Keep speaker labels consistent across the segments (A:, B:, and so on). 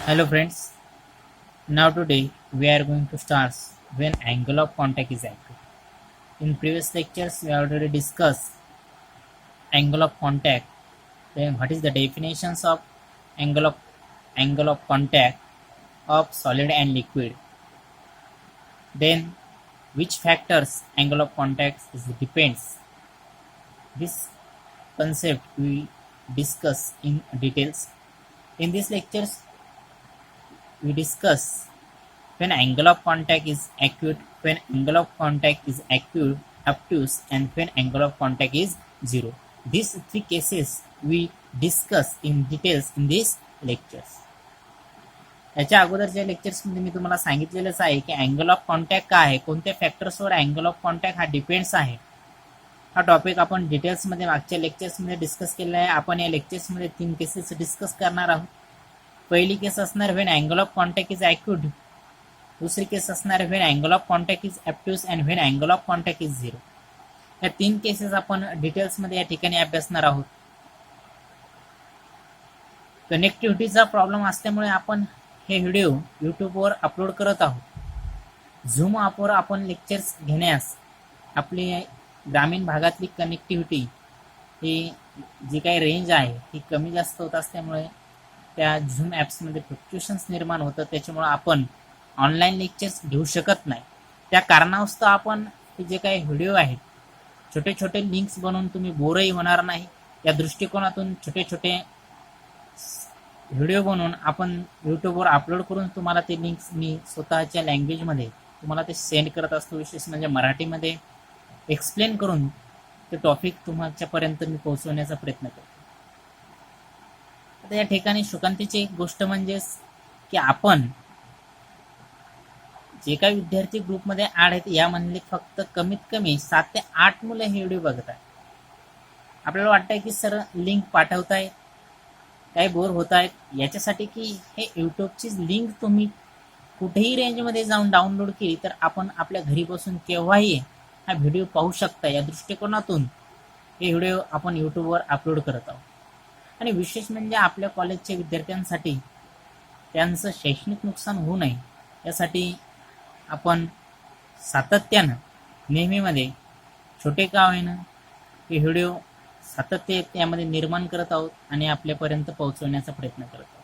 A: Hello friends, now today we are going to start when angle of contact is active. In previous lectures we already discussed angle of contact, then what is the definitions of angle of angle of contact of solid and liquid, then which factors angle of contact is depends. This concept we discuss in details. In these lectures we discuss when angle of contact is acute, when angle of contact is acute, obtuse, and when angle of contact is zero. These three cases we discuss in details in these lectures. याच्या अगोदरच्या लेक्चर्समध्ये मी तुम्हाला सांगितलेलंच आहे की angle of contact काय आहे, कोणत्या फॅक्टर्सवर angle of contact हा depends आहे. हा टॉपिक आपण डिटेल्समध्ये मागच्या लेक्चर्समध्ये डिस्कस केलेला आहे. आपण या लेक्चर्समध्ये 3 केसेस डिस्कस करणार आहोत. पहिली केस असणार when angle of contact is acute, दुसरी केस असणार when angle of contact is obtuse and when angle of contact is zero. या 3 केसेस आपण डिटेल्समध्ये या ठिकाणी अभ्यासणार आहोत. कनेक्टिव्हिटीचा प्रॉब्लेम असल्यामुळे आपण हे व्हिडिओ यूट्यूबवर अपलोड करत आहोत. झूम ॲपवर आपण लेक्चर्स घेण्यास आपली ग्रामीण भागातली कनेक्टिव्हिटी ही जी काही रेंज आहे ही कमी जास्त होत असल्यामुळे त्या झूम ॲप्समध्ये फ्लक्च्युएशन्स निर्माण होतं. त्याच्यामुळे आपण ऑनलाईन लेक्चर्स घेऊ शकत नाही. त्या कारणास्तव आपण हे जे काही व्हिडिओ आहेत छोटे छोटे लिंक्स बनवून तुम्ही बोरही होणार नाही या दृष्टिकोनातून छोटे छोटे व्हिडिओ बनवून आपण यूट्यूबवर अपलोड करून तुम्हाला ते लिंक्स मी स्वतःच्या लँग्वेजमध्ये तुम्हाला ते सेंड करत असतो. विशेष म्हणजे मराठीमध्ये एक्सप्लेन करून ते टॉपिक तुमच्यापर्यंत मी पोहोचवण्याचा प्रयत्न करतो. आता या ठिकाणी शोकांतीची एक गोष्ट म्हणजेच की आपण जे काही विद्यार्थी ग्रुपमध्ये ॲड आहेत यामधले फक्त कमीत कमी 7 ते 8 मुलं हे व्हिडिओ बघत आहेत. आपल्याला वाटतंय की सर लिंक पाठवताय, काही बोर होत आहेत, याच्यासाठी की हे यूट्यूबची लिंक तुम्ही कुठेही रेंजमध्ये जाऊन डाउनलोड केली तर आपण आपल्या घरी बसून केव्हाही हा व्हिडिओ पाहू शकता. या दृष्टिकोनातून हे व्हिडिओ आपण यूट्यूबवर अपलोड करत आहोत. आणि विशेष म्हणजे आपल्या कॉलेजच्या विद्यार्थ्यांसाठी त्यांचं शैक्षणिक नुकसान होऊ नये यासाठी आपण सातत्यानं नेहमीमध्ये छोटे का होईना हे व्हिडिओ सातत्य त्यामध्ये निर्माण करत आहोत आणि आपल्यापर्यंत पोहोचवण्याचा प्रयत्न करत आहोत.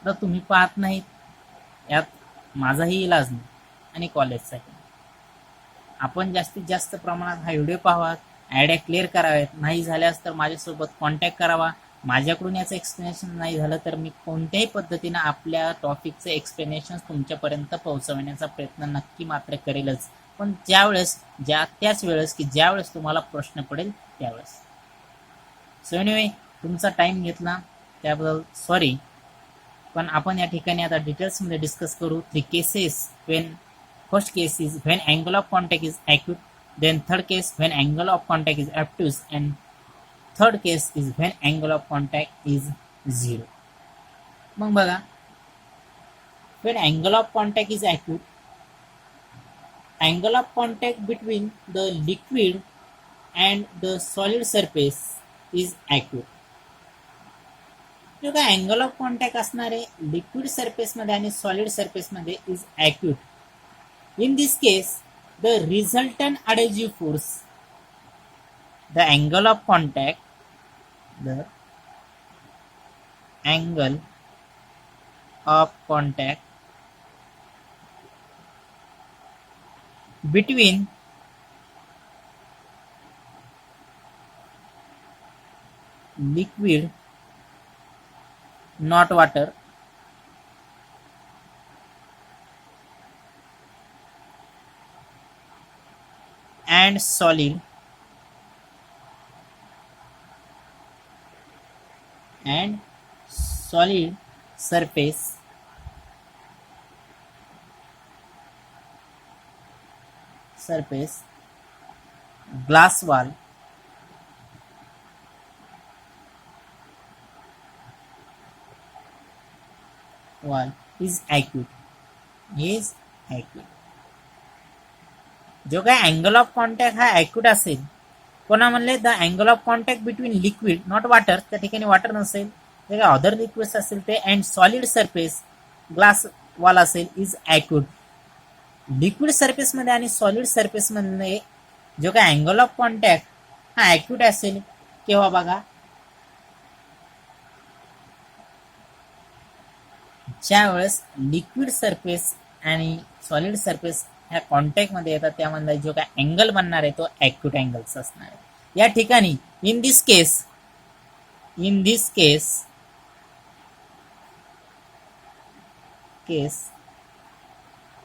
A: आता तुम्ही पाहत नाहीत यात माझाही इलाज नाही आणि कॉलेजचाही. आपण जास्तीत जास्त प्रमाणात हा व्हिडिओ पाहावा, आयडिया क्लिअर कराव्यात. नाही झाल्यास तर माझ्यासोबत कॉन्टॅक्ट करावा. माझ्याकडून याचं एक्सप्लेनेशन नाही झालं तर मी कोणत्याही पद्धतीनं आपल्या टॉपिकचं एक्सप्लेनेशन तुमच्यापर्यंत पोहोचवण्याचा प्रयत्न नक्की मात्र करेलच, पण त्याच वेळेस की ज्यावेळेस तुम्हाला प्रश्न पडेल त्यावेळेस. सो एनिवे तुमचा टाईम घेतला त्याबद्दल सॉरी. पण आपण या ठिकाणी आता डिटेल्समध्ये डिस्कस करू 3 cases. When first case is when angle of contact is acute, then third case when angle of contact is obtuse and third case is when angle of contact is zero. मग बघा, when angle of contact is acute, angle of contact between the liquid and the solid surface is acute. जो काय angle of contact असणार आहे liquid सरफेसमध्ये आणि solid सरफेसमध्ये is acute. In this case the resultant adhesive force, the angle of contact, the angle of contact between liquid, not water, and solid surface glass wall is acute. जो काय angle of contact हा acute असेल, कोणा म्हणले the angle of contact between liquid not water, त्या ठिकाणी water नसेल, जे काय अदर लिक्विड्स असेल ते, and solid surface glass wall असेल इज ॲक्यूट. लिक्विड सरफेसमध्ये आणि सॉलिड सरफेसमध्ये जो काय अँगल ऑफ कॉन्टॅक्ट हा ॲक्यूट असेल केव्हा बघा, ज्या वेळेस लिक्विड सरफेस आणि सॉलिड सरफेस ह्या कॉन्टॅक्टमध्ये येतात त्यामधला जो काय अँगल बनणार आहे तो ॲक्यूट अँगल्स असणार आहे. या ठिकाणी इन this case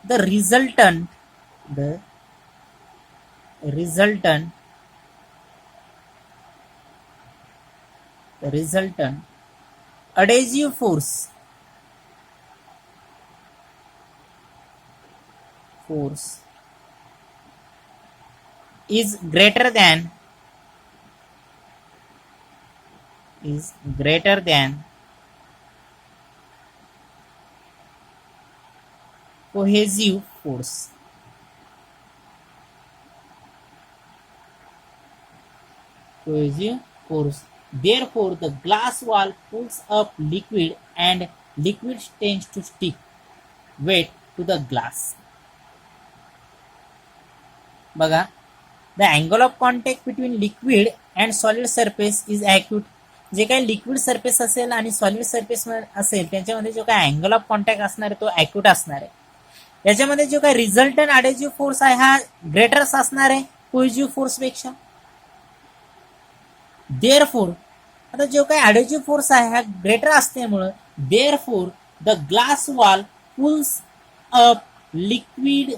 A: the resultant adhesive force is greater than cohesive force. Therefore, the glass wall pulls up liquid and liquid tends to stick wet to the glass. बघा, the angle of contact between liquid and solid surface is acute. जे काही liquid surface असेल आणि solid surface असेल त्यांच्यामध्ये जो काही angle of contact असणार आहे तो ॲक्यूट असणार आहे. याच्यामध्ये जो काही रिझल्टंट अडेजिव्ह फोर्स आहे हा ग्रेटर असणार आहे कोहेजिव्ह फोर्स पेक्षा. देअरफोर आता जो काही अडेजिव्ह फोर्स आहे हा ग्रेटर असल्यामुळं therefore the glass wall pulls up liquid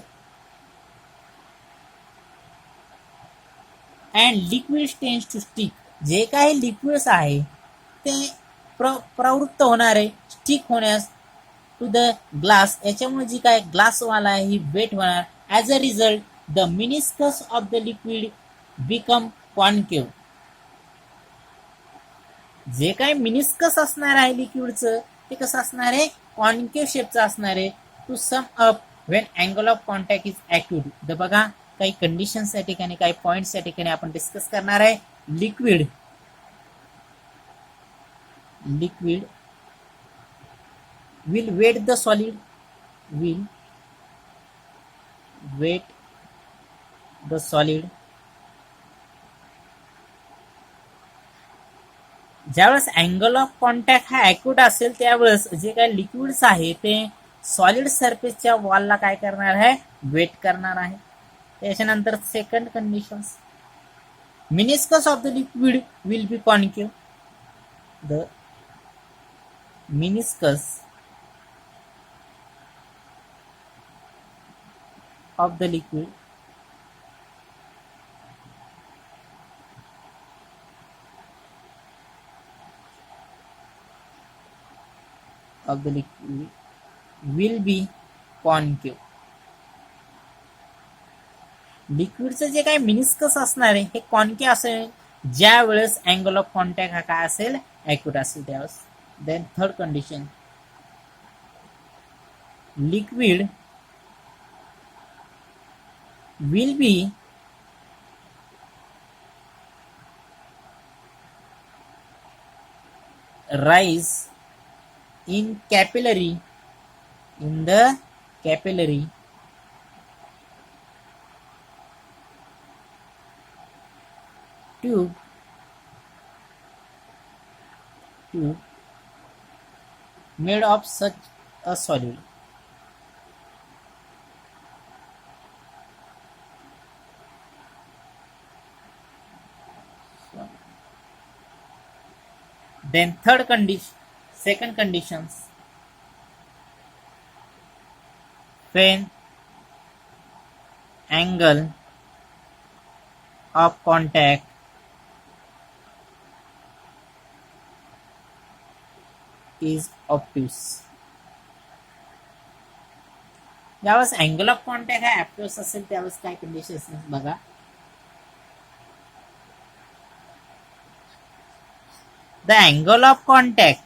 A: and liquid tends to stick. जे काही लिक्विड्स आहे ते प्रवृत्त होणार आहे स्टिक होण्यास टू द ग्लास. याच्यामुळे जी काय ग्लास वाल आहे ही वेट होणार. As a result the meniscus of the liquid become concave. जे काही मिनिस्कस असणार आहे लिक्विडचं ते कसं असणार आहे कॉन्केव्ह शेपचं असणार आहे. To sum up when angle of contact is acute. तर बघा काही कंडिशन्स या ठिकाणी काही पॉइंट्स या ठिकाणी आपण डिस्कस करणार आहे. Liquid will weight the solid ज्यावेळेस अँगल ऑफ कॉन्टॅक्ट हा ॲक्यूट असेल त्यावेळेस जे काही लिक्विड्स आहे ते सॉलिड सरफेसच्या वॉलला काय करणार आहे वेट करणार आहे. त्याच्यानंतर second condition meniscus of the liquid will B concave. The meniscus of the liquid will be concave. लिक्विडचं जे काही मिनिस्कस असणार आहे हे कॉन्केव्ह असेल ज्या वेळेस अँगल ऑफ कॉन्टॅक्ट हा काय असेल ॲक्यूट असेल त्यावेळेस. Then third condition liquid will be rise in the capillary tube made of such a solid. Then second conditions when angle of contact is obtuse. ज्यावेळेस अँगल ऑफ कॉन्टॅक्ट हा obtuse असेल त्यावेळेस काय कंडिशन्स बघा. The angle of contact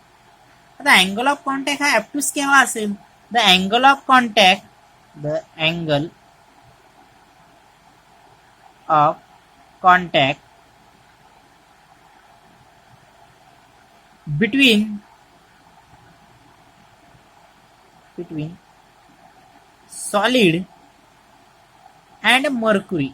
A: आता angle of contact हा obtuse केव्हा असेल. The angle of contact between between solid and mercury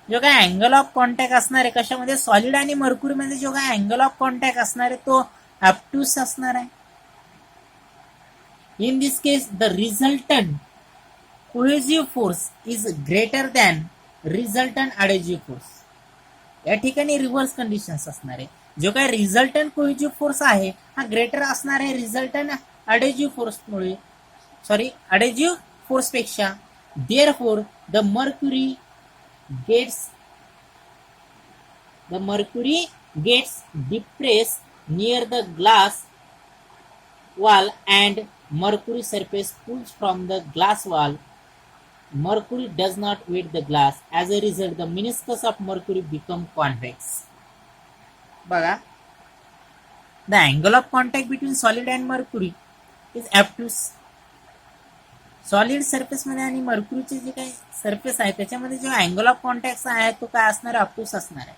A: जो काय अँगल ऑफ कॉन्टॅक्ट असणार आहे कशामध्ये सॉलिड आणि मर्क्युरी मध्ये जो काय अँगल ऑफ कॉन्टॅक्ट असणार आहे तो ऑब्ट्यूस असणार आहे. In this case the resultant cohesive force is greater than resultant adhesive force. या ठिकाणी रिव्हर्स कंडिशन्स असणार आहे. जो काय रिझल्टंट कोहेसिव्ह फोर्स आहे हा ग्रेटर असणार आहे रिझल्टंट अडेजिव्ह फोर्समुळे अडेजिव्ह फोर्सपेक्षा. Therefore the mercury gets depressed near the glass wall and mercury surface pulls from the glass wall. Mercury does not weight the glass. As a result, the meniscus of mercury become convex. बघा, the angle of contact between solid and mercury is obtuse. Solid surface मध्ये आणि मर्क्युरीचे जे काही surface आहे त्याच्यामध्ये जो angle of contact आहे तो काय असणार आहे ऑब्ट्यूस असणार आहे.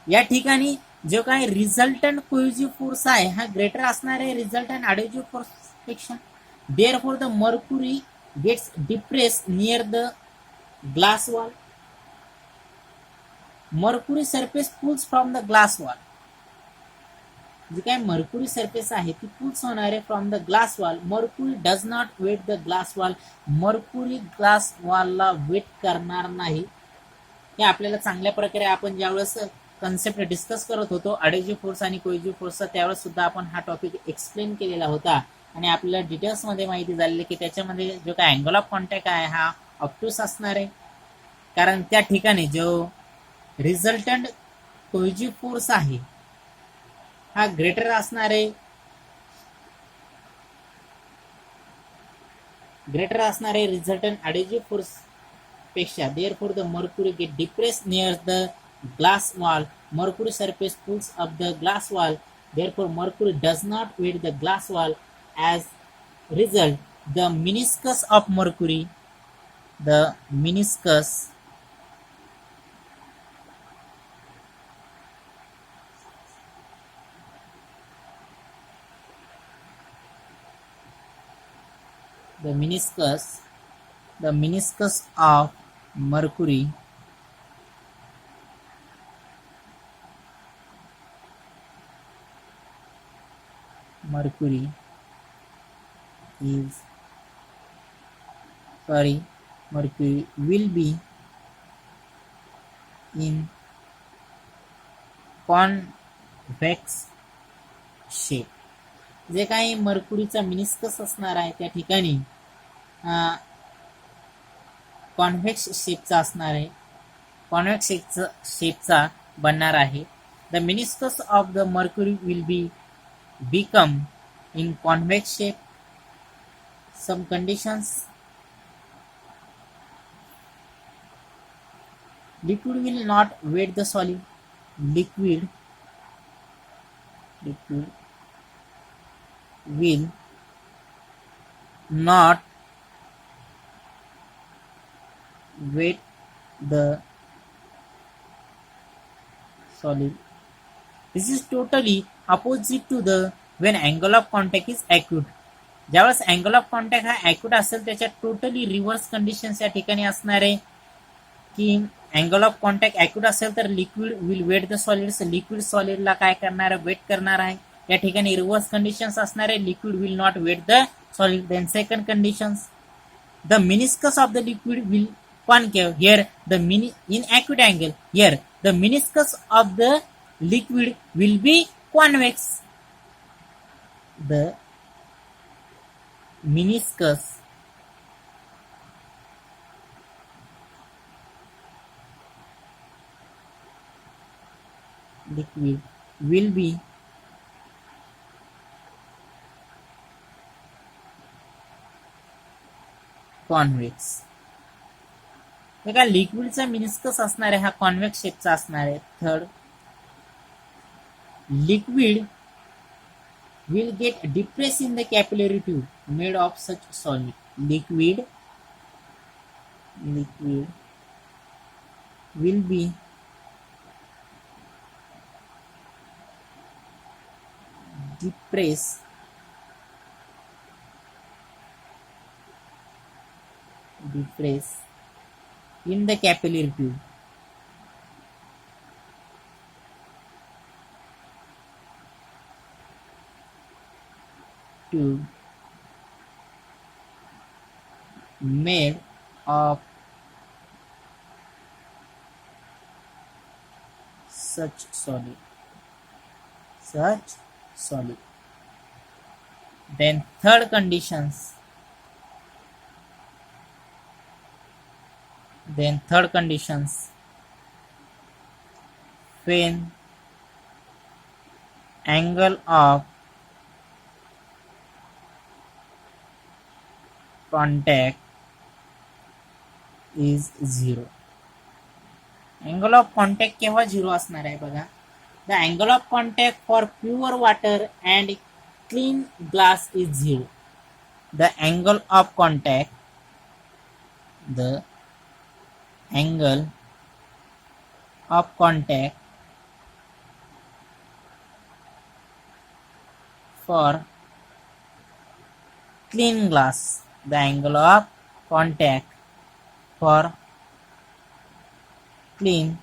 A: या ठिकाणी जो काय रिझल्टंट कोहेसिव्ह फोर्स आहे हा ग्रेटर असणार आहे रिझल्टंट अडेजिव्ह फोर्स पेक्षा. Therefore the mercury gets depressed near the glass wall. Mercury surface pulls from the glass wall. जी काय मर्क्युरी सरफेस आहे ती पुल्स होणार आहे from the glass wall. Mercury does not wet the glass wall. Mercury glass वॉलला wet करणार नाही. हे आपल्याला चांगल्या प्रकारे आपण ज्यावेळेस कन्सेप्ट डिस्कस करत होतो अडेजिव्ह फोर्स आणि कोहेसिव्ह फोर्सचा त्यावेळेस सुद्धा आपण हा टॉपिक एक्सप्लेन केलेला होता आणि आपल्याला डिटेल्समध्ये माहिती झालेली की त्याच्यामध्ये जो काय अँगल ऑफ कॉन्टॅक्ट आहे हा ऑब्ट्यूस असणार आहे. कारण त्या ठिकाणी जो रिझल्टंट कोहेसिव्ह फोर्स आहे हा ग्रेटर असणार आहे रिझल्टंट अडेजिव्ह फोर्स पेक्षा. Therefore the mercury get depressed near the glass wall. Mercury surface pulls up the glass wall. Therefore, mercury does not weight the glass wall. As result, the meniscus of mercury, the meniscus of mercury will be in convex shape. जे काही मर्क्युरीचा meniscus असणार आहे त्या ठिकाणी convex शेपचा असणार आहे. Convex शेपचा बनणार आहे. The meniscus of the mercury will be become in convex shape. Some conditions: liquid will not weight the solid. Liquid will not weight the solid. This is totally opposite to the when angle of contact is acute. ज्यावेळेस angle of contact हा acute असेल त्याच्या totally reverse conditions या ठिकाणी असणार आहे की angle of contact acute असेल तर liquid will wet the solids. Liquid सॉलिडला काय करणार आहे वेट करणार आहे. या ठिकाणी रिव्हर्स कंडिशन्स असणार आहे liquid will not wet the solid. Then second conditions the meniscus of the liquid will concave. Here the in acute angle here the meniscus of the liquid will be convex. The meniscus liquid will be convex. बघा लिक्विडचा meniscus असणार आहे हा convex शेपचा असणार आहे. Third, liquid will get depressed in the capillary tube made of such solid. Liquid will be depress in the capillary tube. Made of such solid. Then third conditions. When angle of contact is 0. Angle of contact केव्हा 0 असणार आहे बघा. The angle of contact for pure water and clean glass is 0. The angle of contact for clean glass. The angle of contact for clean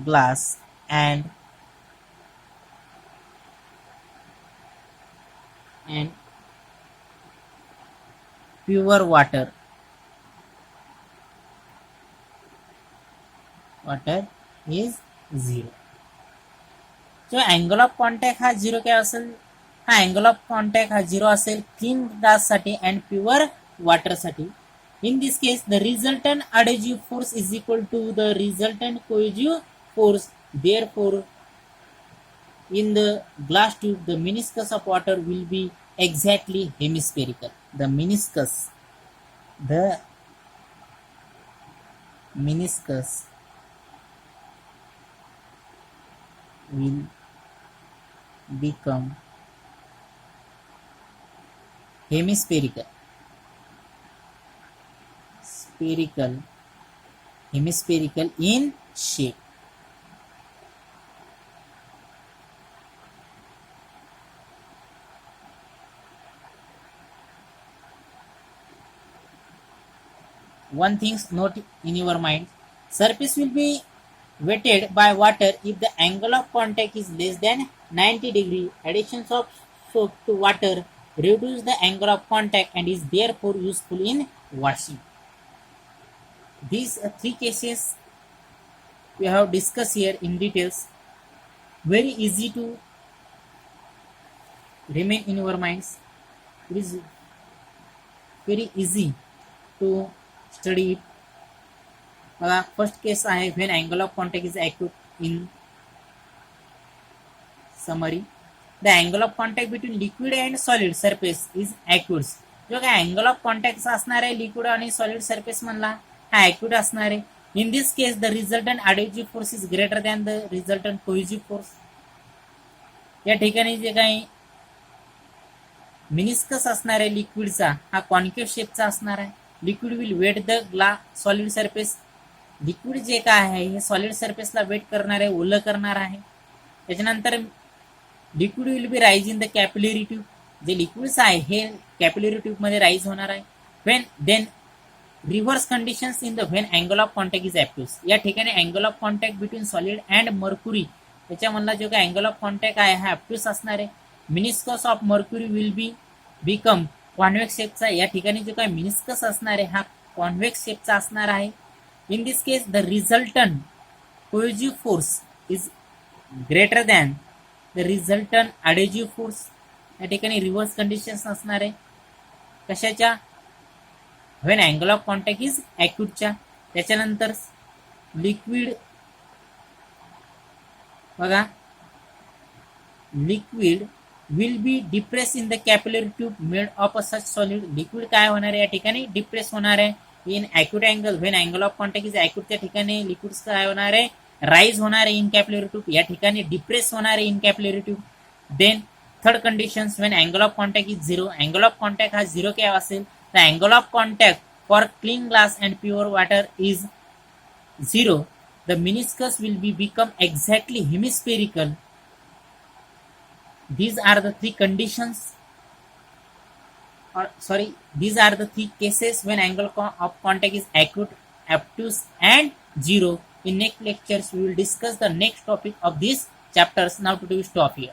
A: glass and pure water is 0. जो angle of contact हा 0 काय असेल, हा angle of contact हा 0 असेल clean glass साठी and pure water साठी. In this case, the resultant adhesive force is equal to the resultant cohesive force. Therefore, in the glass tube, the meniscus of water will be exactly hemispherical. The meniscus will become hemispherical in shape. One thing note in your mind, surface will be wetted by water if the angle of contact is less than 90 degree. Additions of soap to water reduce the angle of contact and is therefore useful in washing. These 3 cases we have discussed here in details. Very easy to remain in your minds. It is very easy to study it. First case आहे when angle of contact is acute. In summary, the angle of contact between liquid and solid surface is acute. जो काय angle of contact असणार आहे liquid आणि solid surface म्हणला हा acute असणार आहे. In this case, the resultant adhesive force is greater than the resultant cohesive force. या ठिकाणी जे काही मिनिस्कस असणार आहे लिक्विडचा हा कॉन्केव्ह शेपचा असणार आहे. Liquid will wet the solid surface. Liquid जे काय आहे हे सॉलिड सरफेसला वेट करणार आहे, ओलं करणार आहे. त्याच्यानंतर liquid will be rise in the capillary tube. जे लिक्विड्स आहे हे कॅपिलरी ट्यूब मध्ये राईज होणार आहे. When then reverse conditions in the when angle of contact is obtuse. या ठिकाणी angle of contact between solid and mercury त्याच्यामधला जो काय अँगल ऑफ कॉन्टॅक्ट आहे हा ॲप्ट्यूस असणार आहे. Meniscus of mercury will become convex शेपचा. या ठिकाणी जो काय मिनिस्कस असणार आहे हा कॉन्व्हेक्स शेपचा असणार आहे. In this case the resultant cohesive force is greater than the resultant adhesive force. या ठिकाणी रिव्हर्स कंडिशन्स असणार आहे कशाच्या, when angle of contact is ॲक्यूटच्या. त्याच्यानंतर लिक्विड बघा, liquid will be depress in the capillary tube made of a such solid. Liquid काय होणार आहे या ठिकाणी डिप्रेस होणार आहे in acute angle. When angle of contact is acute त्या ठिकाणी लिक्विड काय होणार आहे राईज होणार आहे इन कॅपिलरी ट्यूब. या ठिकाणी डिप्रेस होणार आहे in capillary tube. Then third conditions when angle of contact is 0. Angle of contact हा 0 काय असेल, the angle of contact for clean glass and pure water is 0. the meniscus will become exactly hemispherical. These are the three conditions, these are the three cases when angle of contact is acute, obtuse, and zero. In next lectures, we will discuss the next topic of these chapters. Now today we stop here.